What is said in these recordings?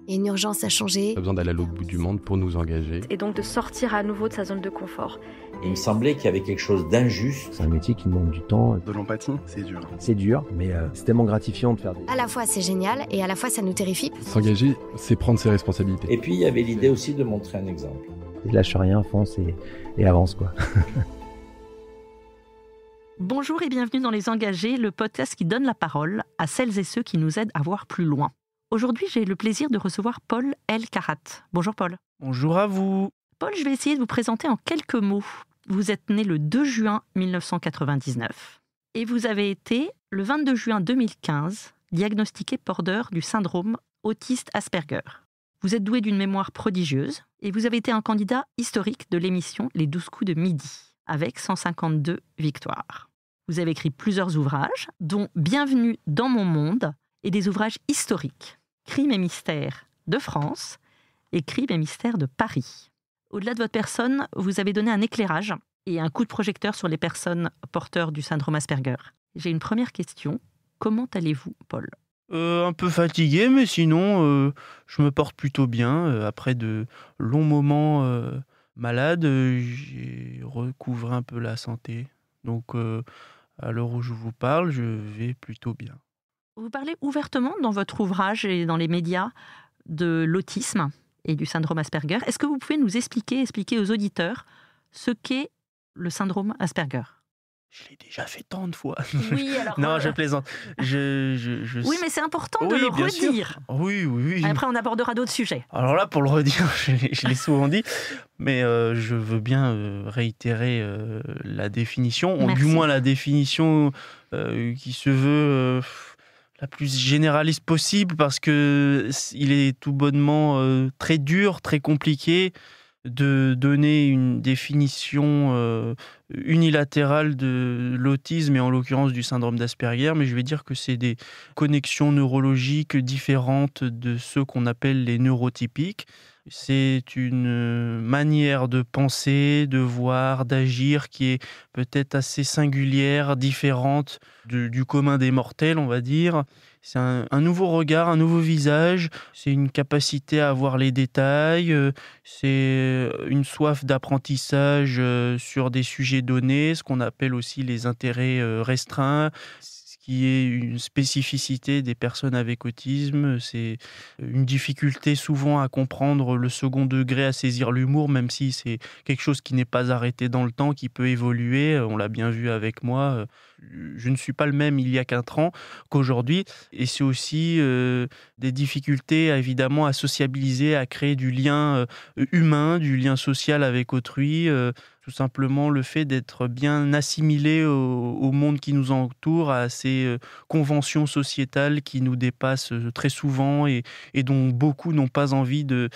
Il y a une urgence à changer. On a besoin d'aller à l'autre bout du monde pour nous engager. Et donc de sortir à nouveau de sa zone de confort. Il me semblait qu'il y avait quelque chose d'injuste. C'est un métier qui demande du temps. De l'empathie, c'est dur. C'est dur, mais c'est tellement gratifiant de faire des... À la fois c'est génial et à la fois ça nous terrifie. S'engager, c'est prendre ses responsabilités. Et puis il y avait l'idée aussi de montrer un exemple. Et lâche rien, fonce et avance, quoi. Bonjour et bienvenue dans Les Engagés, le podcast qui donne la parole à celles et ceux qui nous aident à voir plus loin. Aujourd'hui, j'ai le plaisir de recevoir Paul Elkarat. Bonjour Paul. Bonjour à vous. Paul, je vais essayer de vous présenter en quelques mots. Vous êtes né le 2 juin 1999 et vous avez été, le 22 juin 2015, diagnostiqué porteur du syndrome autiste Asperger. Vous êtes doué d'une mémoire prodigieuse et vous avez été un candidat historique de l'émission Les 12 coups de midi, avec 152 victoires. Vous avez écrit plusieurs ouvrages, dont Bienvenue dans mon monde et des ouvrages historiques, Crimes et mystères de France et Crimes et mystères de Paris. Au-delà de votre personne, vous avez donné un éclairage et un coup de projecteur sur les personnes porteurs du syndrome Asperger. J'ai une première question. Comment allez-vous, Paul ? Un peu fatigué, mais sinon, je me porte plutôt bien. Après de longs moments malades, j'ai recouvré un peu la santé. Donc, à l'heure où je vous parle, je vais plutôt bien. Vous parlez ouvertement dans votre ouvrage et dans les médias de l'autisme et du syndrome Asperger. Est-ce que vous pouvez nous expliquer aux auditeurs ce qu'est le syndrome Asperger ? Je l'ai déjà fait tant de fois. Oui, alors... Non, je plaisante. Oui, mais c'est important de oui, le bien redire. Sûr. Oui. Après, on abordera d'autres sujets. Alors là, pour le redire, je l'ai souvent dit, mais je veux bien réitérer la définition, Merci. Du moins la définition qui se veut la plus généraliste possible, parce que il est tout bonnement très dur, très compliqué de donner une définition unilatérale de l'autisme et en l'occurrence du syndrome d'Asperger, mais je vais dire que c'est des connexions neurologiques différentes de ceux qu'on appelle les neurotypiques. C'est une manière de penser, de voir, d'agir qui est peut-être assez singulière, différente du commun des mortels, on va dire. C'est un nouveau regard, un nouveau visage, c'est une capacité à voir les détails, c'est une soif d'apprentissage sur des sujets donnés, ce qu'on appelle aussi les intérêts restreints, ce qui est une spécificité des personnes avec autisme. C'est une difficulté souvent à comprendre le second degré, à saisir l'humour, même si c'est quelque chose qui n'est pas arrêté dans le temps, qui peut évoluer. On l'a bien vu avec moi. Je ne suis pas le même il y a 4 ans qu'aujourd'hui. Et c'est aussi des difficultés, évidemment, à sociabiliser, à créer du lien humain, du lien social avec autrui. Tout simplement le fait d'être bien assimilé au monde qui nous entoure, à ces conventions sociétales qui nous dépassent très souvent et dont beaucoup n'ont pas envie de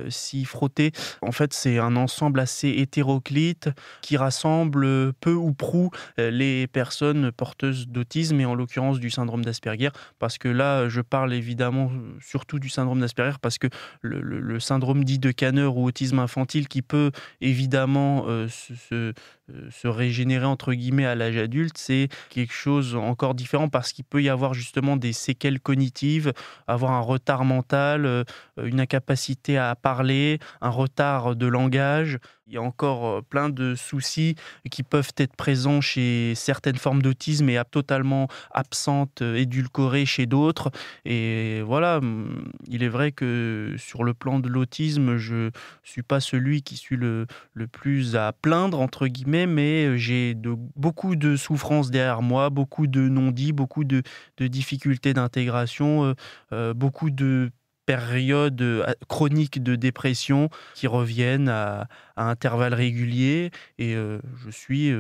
s'y frotter. En fait, c'est un ensemble assez hétéroclite qui rassemble peu ou prou les personnes porteuses d'autisme et en l'occurrence du syndrome d'Asperger, parce que là, je parle évidemment surtout du syndrome d'Asperger parce que le syndrome dit de Kanner ou autisme infantile qui peut évidemment se régénérer entre guillemets à l'âge adulte, c'est quelque chose encore différent parce qu'il peut y avoir justement des séquelles cognitives, avoir un retard mental, une incapacité à parler, un retard de langage. Il y a encore plein de soucis qui peuvent être présents chez certaines formes d'autisme et totalement absentes, édulcorées chez d'autres. Et voilà, il est vrai que sur le plan de l'autisme, je ne suis pas celui qui suis le plus à plaindre, entre guillemets, mais j'ai beaucoup de souffrances derrière moi, beaucoup de non-dits, beaucoup de difficultés d'intégration, beaucoup de périodes chroniques de dépression qui reviennent à intervalles réguliers et je suis,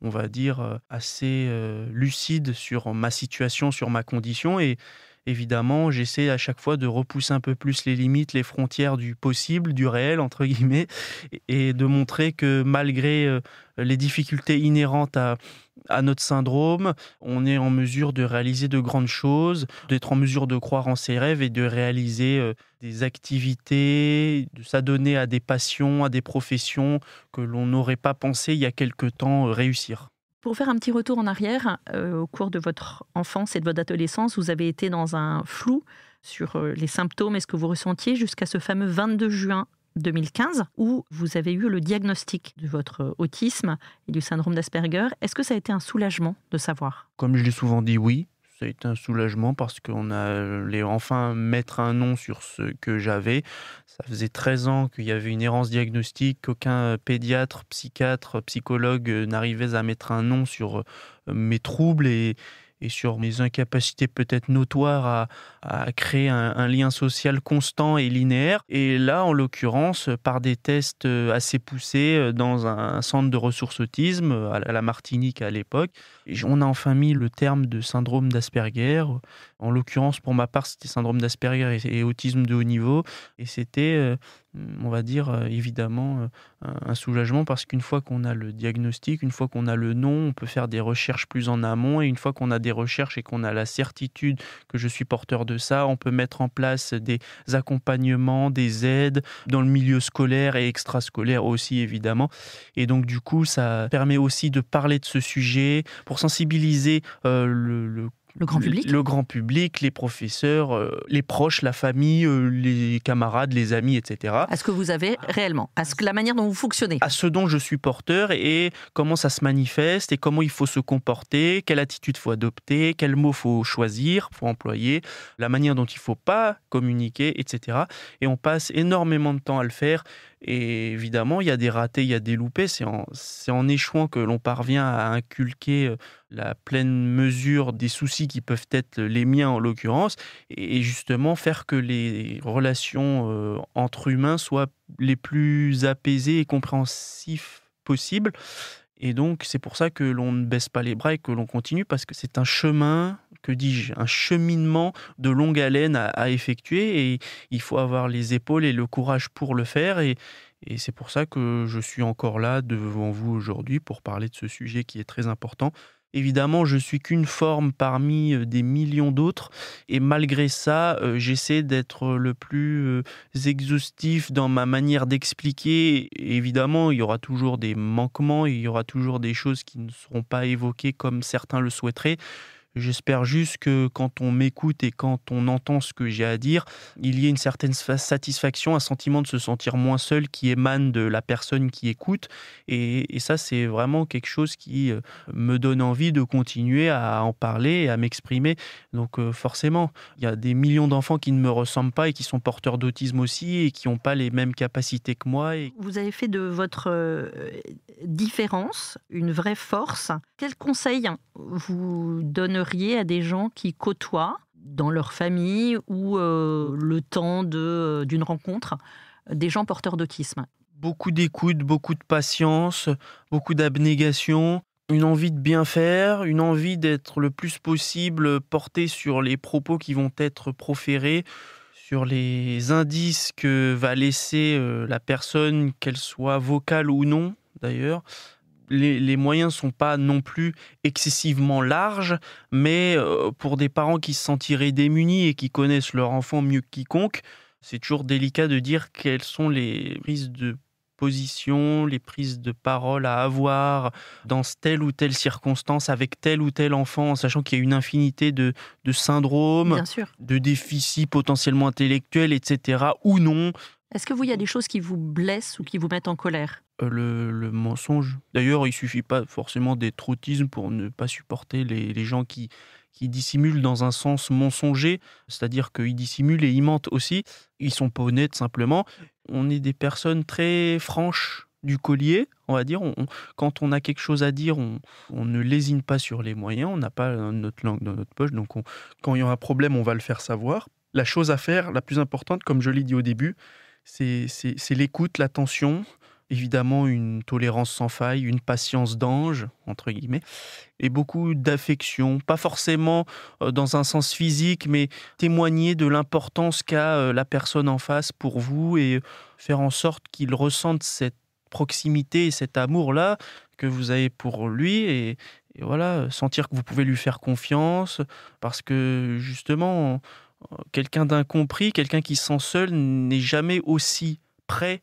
on va dire, assez lucide sur ma situation, sur ma condition et évidemment, j'essaie à chaque fois de repousser un peu plus les limites, les frontières du possible, du réel, entre guillemets, et de montrer que malgré les difficultés inhérentes à notre syndrome, on est en mesure de réaliser de grandes choses, d'être en mesure de croire en ses rêves et de réaliser des activités, de s'adonner à des passions, à des professions que l'on n'aurait pas pensé il y a quelque temps réussir. Pour faire un petit retour en arrière, au cours de votre enfance et de votre adolescence, vous avez été dans un flou sur les symptômes et ce que vous ressentiez jusqu'à ce fameux 22 juin 2015 où vous avez eu le diagnostic de votre autisme et du syndrome d'Asperger. Est-ce que ça a été un soulagement de savoir ? Comme je l'ai souvent dit, oui. Ça a été un soulagement parce qu'on allait enfin mettre un nom sur ce que j'avais. Ça faisait 13 ans qu'il y avait une errance diagnostique, qu'aucun pédiatre, psychiatre, psychologue n'arrivait à mettre un nom sur mes troubles et sur mes incapacités peut-être notoires à créer un lien social constant et linéaire. Et là, en l'occurrence, par des tests assez poussés dans un centre de ressources autisme, à la Martinique à l'époque, on a enfin mis le terme de syndrome d'Asperger. En l'occurrence, pour ma part, c'était syndrome d'Asperger et autisme de haut niveau. Et c'était, on va dire, évidemment, un soulagement parce qu'une fois qu'on a le diagnostic, une fois qu'on a le nom, on peut faire des recherches plus en amont. Et une fois qu'on a des recherches et qu'on a la certitude que je suis porteur de ça, on peut mettre en place des accompagnements, des aides dans le milieu scolaire et extrascolaire aussi, évidemment. Et donc, du coup, ça permet aussi de parler de ce sujet pour sensibiliser le grand public. Le grand public, les professeurs, les proches, la famille, les camarades, les amis, etc. À ce que vous avez réellement, à la manière dont vous fonctionnez. À ce dont je suis porteur et comment ça se manifeste et comment il faut se comporter, quelle attitude faut adopter, quels mots faut choisir, faut employer, la manière dont il faut pas communiquer, etc. Et on passe énormément de temps à le faire. Et évidemment, il y a des ratés, il y a des loupés. C'est en échouant que l'on parvient à inculquer la pleine mesure des soucis qui peuvent être les miens en l'occurrence, et justement faire que les relations entre humains soient les plus apaisées et compréhensives possibles. Et donc, c'est pour ça que l'on ne baisse pas les bras et que l'on continue, parce que c'est un chemin, que dis-je, un cheminement de longue haleine à effectuer, et il faut avoir les épaules et le courage pour le faire. Et c'est pour ça que je suis encore là devant vous aujourd'hui pour parler de ce sujet qui est très important. Évidemment, je suis qu'une forme parmi des millions d'autres, et malgré ça, j'essaie d'être le plus exhaustif dans ma manière d'expliquer. Et évidemment, il y aura toujours des manquements, il y aura toujours des choses qui ne seront pas évoquées comme certains le souhaiteraient. J'espère juste que quand on m'écoute et quand on entend ce que j'ai à dire, il y ait une certaine satisfaction, un sentiment de se sentir moins seul qui émane de la personne qui écoute. Et ça, c'est vraiment quelque chose qui me donne envie de continuer à en parler et à m'exprimer. Donc forcément, il y a des millions d'enfants qui ne me ressemblent pas et qui sont porteurs d'autisme aussi et qui n'ont pas les mêmes capacités que moi. Vous avez fait de votre différence une vraie force. Quels conseils vous donneriez à des gens qui côtoient dans leur famille ou le temps d'une rencontre des gens porteurs d'autisme? Beaucoup d'écoute, beaucoup de patience, beaucoup d'abnégation, une envie de bien faire, une envie d'être le plus possible porté sur les propos qui vont être proférés, sur les indices que va laisser la personne, qu'elle soit vocale ou non d'ailleurs. Les moyens ne sont pas non plus excessivement larges, mais pour des parents qui se sentiraient démunis et qui connaissent leur enfant mieux que quiconque, c'est toujours délicat de dire quelles sont les prises de position, les prises de parole à avoir dans telle ou telle circonstance avec tel ou tel enfant, en sachant qu'il y a une infinité de syndromes, de déficits potentiellement intellectuels, etc. ou non. Est-ce que il y a des choses qui vous blessent ou qui vous mettent en colère ? Le mensonge. D'ailleurs, il ne suffit pas forcément d'être autisme pour ne pas supporter les gens qui dissimulent dans un sens mensonger, c'est-à-dire qu'ils dissimulent et ils mentent aussi. Ils ne sont pas honnêtes simplement. On est des personnes très franches du collier, on va dire. Quand on a quelque chose à dire, on ne lésine pas sur les moyens, on n'a pas notre langue dans notre poche, donc quand il y a un problème, on va le faire savoir. La chose à faire, la plus importante, comme je l'ai dit au début, c'est l'écoute, l'attention, évidemment une tolérance sans faille, une patience d'ange, entre guillemets, et beaucoup d'affection, pas forcément dans un sens physique, mais témoigner de l'importance qu'a la personne en face pour vous et faire en sorte qu'il ressente cette proximité et cet amour-là que vous avez pour lui et voilà, sentir que vous pouvez lui faire confiance parce que justement, quelqu'un d'incompris, quelqu'un qui se sent seul n'est jamais aussi près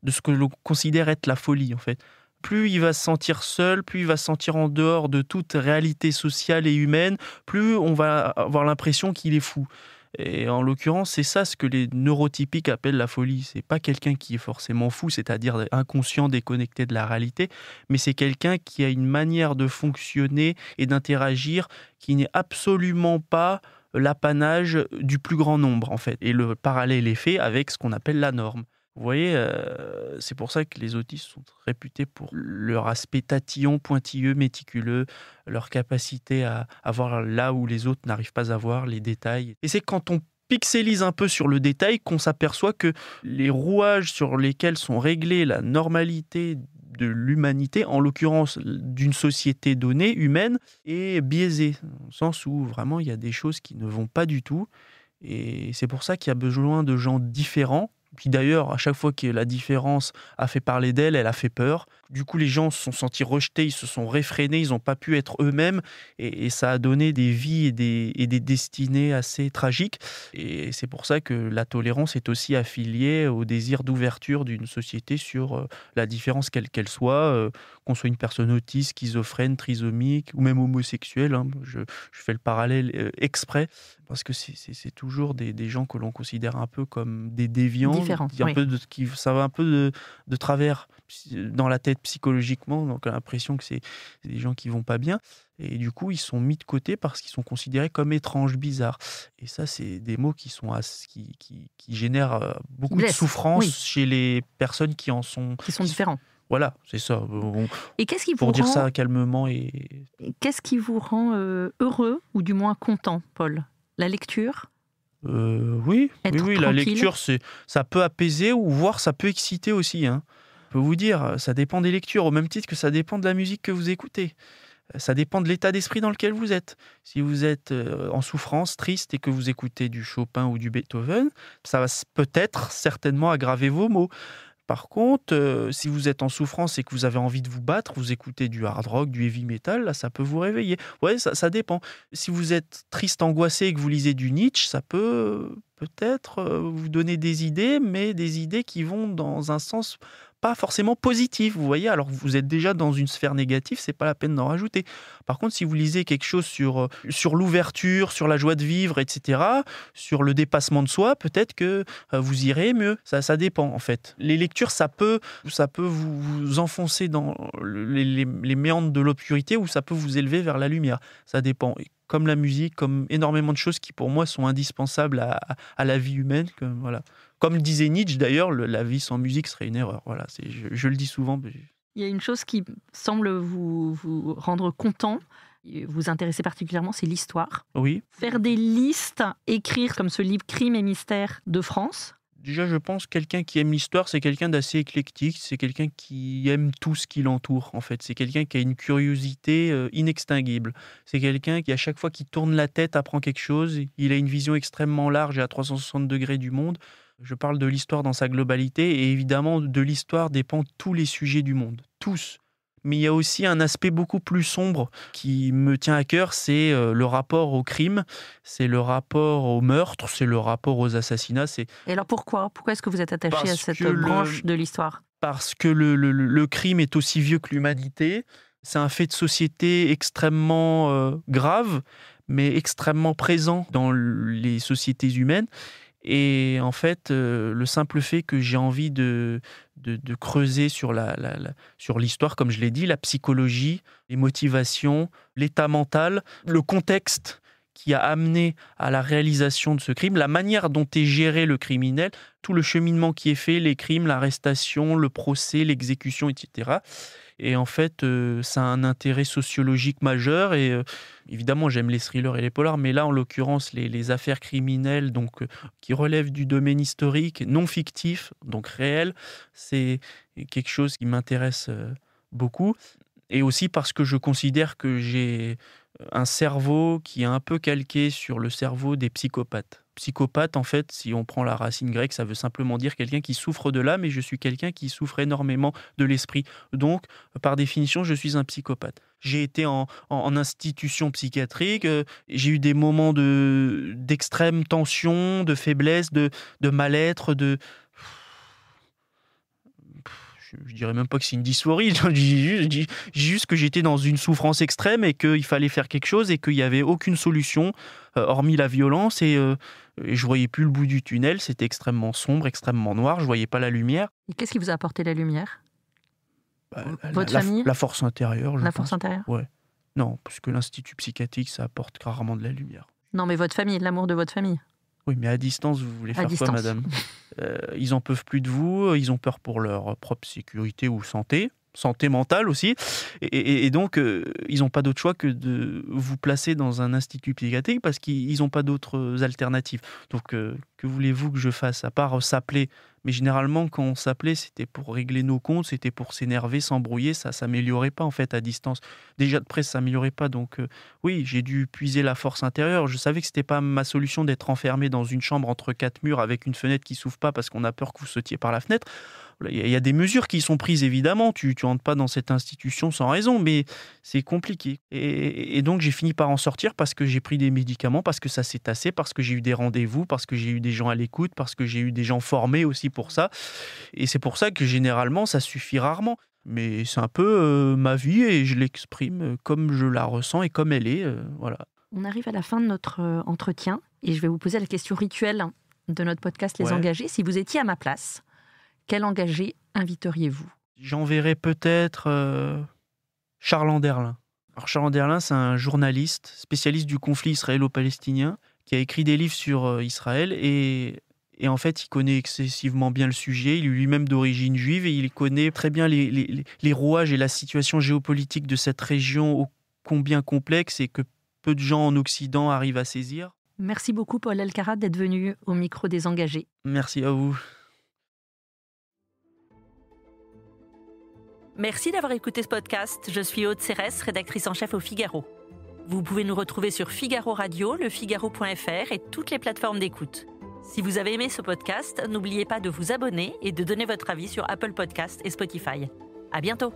de ce que l'on considère être la folie, en fait. plus il va se sentir seul, plus il va se sentir en dehors de toute réalité sociale et humaine, plus on va avoir l'impression qu'il est fou. Et en l'occurrence, c'est ça ce que les neurotypiques appellent la folie. C'est pas quelqu'un qui est forcément fou, c'est-à-dire inconscient, déconnecté de la réalité, mais c'est quelqu'un qui a une manière de fonctionner et d'interagir qui n'est absolument pas l'apanage du plus grand nombre, en fait. Et le parallèle est fait avec ce qu'on appelle la norme. Vous voyez, c'est pour ça que les autistes sont réputés pour leur aspect tatillon, pointilleux, méticuleux, leur capacité à voir là où les autres n'arrivent pas à voir les détails. Et c'est quand on pixelise un peu sur le détail qu'on s'aperçoit que les rouages sur lesquels sont réglés la normalité de l'humanité, en l'occurrence d'une société donnée, humaine, est biaisé, au sens où vraiment il y a des choses qui ne vont pas du tout. Et c'est pour ça qu'il y a besoin de gens différents. Puis d'ailleurs, à chaque fois que la différence a fait parler d'elle, elle a fait peur. Du coup, les gens se sont sentis rejetés, ils se sont réfrénés, ils n'ont pas pu être eux-mêmes. Et ça a donné des vies et des destinées assez tragiques. Et c'est pour ça que la tolérance est aussi affiliée au désir d'ouverture d'une société sur la différence quelle qu'elle soit, qu'on soit une personne autiste, schizophrène, trisomique ou même homosexuelle. Hein. Je fais le parallèle exprès. Parce que c'est toujours des gens que l'on considère un peu comme des déviants, ça va un peu de travers dans la tête psychologiquement, donc on a l'impression que c'est des gens qui vont pas bien, et du coup ils sont mis de côté parce qu'ils sont considérés comme étranges, bizarres. Et ça, c'est des mots qui génèrent beaucoup de souffrance chez les personnes qui sont différents. Voilà, c'est ça. Et qu'est-ce qui pour dire ça calmement. Qu'est-ce qui vous rend heureux, ou du moins content, Paul ? La lecture ? Oui, la lecture, ça peut apaiser ou voire ça peut exciter aussi. Hein. Je peux vous dire, ça dépend des lectures, au même titre que ça dépend de la musique que vous écoutez. Ça dépend de l'état d'esprit dans lequel vous êtes. Si vous êtes en souffrance, triste et que vous écoutez du Chopin ou du Beethoven, ça va peut-être certainement aggraver vos maux. Par contre, si vous êtes en souffrance et que vous avez envie de vous battre, vous écoutez du hard rock, du heavy metal, là, ça peut vous réveiller. Ouais, ça dépend. Si vous êtes triste, angoissé et que vous lisez du Nietzsche, ça peut peut-être vous donner des idées, mais des idées qui vont dans un sens pas forcément positif, vous voyez. Alors vous êtes déjà dans une sphère négative, c'est pas la peine d'en rajouter. Par contre, si vous lisez quelque chose sur l'ouverture, sur la joie de vivre, etc., sur le dépassement de soi, peut-être que vous irez mieux. Ça dépend en fait. Les lectures, ça peut vous enfoncer dans les méandres de l'obscurité, ou ça peut vous élever vers la lumière. Ça dépend. Et comme la musique, comme énormément de choses qui pour moi sont indispensables à la vie humaine. Voilà. Comme disait Nietzsche d'ailleurs, la vie sans musique serait une erreur. Voilà, je le dis souvent. Il y a une chose qui semble vous rendre content, vous intéresser particulièrement, c'est l'histoire. Oui. Faire des listes, écrire comme ce livre Crimes et mystères de France. Déjà, je pense que quelqu'un qui aime l'histoire, c'est quelqu'un d'assez éclectique, c'est quelqu'un qui aime tout ce qui l'entoure, en fait. C'est quelqu'un qui a une curiosité inextinguible. C'est quelqu'un qui, à chaque fois qu'il tourne la tête, apprend quelque chose. Il a une vision extrêmement large et à 360 degrés du monde. Je parle de l'histoire dans sa globalité, et évidemment, de l'histoire dépendent tous les sujets du monde. Tous. Mais il y a aussi un aspect beaucoup plus sombre qui me tient à cœur, c'est le rapport au crime, c'est le rapport au meurtre, c'est le rapport aux assassinats. Et alors pourquoi est-ce que vous êtes attaché à cette branche de l'histoire ? Parce que le crime est aussi vieux que l'humanité. C'est un fait de société extrêmement grave, mais extrêmement présent dans les sociétés humaines. Et en fait, le simple fait que j'ai envie de creuser sur l'histoire, comme je l'ai dit, la psychologie, les motivations, l'état mental, le contexte qui a amené à la réalisation de ce crime, la manière dont est géré le criminel, tout le cheminement qui est fait, les crimes, l'arrestation, le procès, l'exécution, etc. Et en fait, ça a un intérêt sociologique majeur. Et évidemment, j'aime les thrillers et les polars, mais là, en l'occurrence, les affaires criminelles, donc qui relèvent du domaine historique, non fictif, donc réel, c'est quelque chose qui m'intéresse beaucoup. Et aussi parce que je considère que j'ai un cerveau qui est un peu calqué sur le cerveau des psychopathes. Psychopathe, en fait, si on prend la racine grecque, ça veut simplement dire quelqu'un qui souffre de l'âme, et je suis quelqu'un qui souffre énormément de l'esprit. Donc, par définition, je suis un psychopathe. J'ai été en institution psychiatrique, j'ai eu des moments d'extrême tension, de faiblesse, de mal-être, je dirais même pas que c'est une dysphorie, je dis juste que j'étais dans une souffrance extrême et qu'il fallait faire quelque chose et qu'il n'y avait aucune solution hormis la violence et je voyais plus le bout du tunnel, c'était extrêmement sombre, extrêmement noir, je voyais pas la lumière. Et qu'est-ce qui vous a apporté la lumière? Votre La famille? La force intérieure, je La pense. force intérieure? Ouais. Non, parce que l'institut psychiatrique, ça apporte rarement de la lumière. Non, mais votre famille, l'amour de votre famille. Oui, mais à distance, vous voulez À faire distance. quoi, madame? Ils en peuvent plus de vous, ils ont peur pour leur propre sécurité ou santé mentale aussi, et donc ils n'ont pas d'autre choix que de vous placer dans un institut psychiatrique parce qu'ils n'ont pas d'autres alternatives. Donc que voulez-vous que je fasse à part s'appeler? Mais généralement, quand on s'appelait, c'était pour régler nos comptes, c'était pour s'énerver, s'embrouiller, ça s'améliorait pas en fait à distance. Déjà de près, ça s'améliorait pas. Donc oui, j'ai dû puiser la force intérieure. Je savais que c'était pas ma solution d'être enfermé dans une chambre entre 4 murs avec une fenêtre qui s'ouvre pas parce qu'on a peur que vous sautiez par la fenêtre. Il y a des mesures qui sont prises, évidemment. Tu rentres pas dans cette institution sans raison, mais c'est compliqué. Et donc, j'ai fini par en sortir parce que j'ai pris des médicaments, parce que ça s'est tassé, parce que j'ai eu des rendez-vous, parce que j'ai eu des gens à l'écoute, parce que j'ai eu des gens formés aussi pour ça. Et c'est pour ça que, généralement, ça suffit rarement. Mais c'est un peu ma vie et je l'exprime comme je la ressens et comme elle est. Voilà. On arrive à la fin de notre entretien et je vais vous poser la question rituelle de notre podcast Les Engagés. Si vous étiez à ma place, quel engagé inviteriez-vous? J'enverrais peut-être Charles Anderlin. Alors Charles Anderlin, c'est un journaliste spécialiste du conflit israélo-palestinien qui a écrit des livres sur Israël et en fait, il connaît excessivement bien le sujet. Il est lui-même d'origine juive et il connaît très bien les rouages et la situation géopolitique de cette région ô combien complexe et que peu de gens en Occident arrivent à saisir. Merci beaucoup, Paul Elkarat, d'être venu au micro des Engagés. Merci à vous. Merci d'avoir écouté ce podcast. Je suis Aude Cérès, rédactrice en chef au Figaro. Vous pouvez nous retrouver sur Figaro Radio, lefigaro.fr et toutes les plateformes d'écoute. Si vous avez aimé ce podcast, n'oubliez pas de vous abonner et de donner votre avis sur Apple Podcasts et Spotify. À bientôt.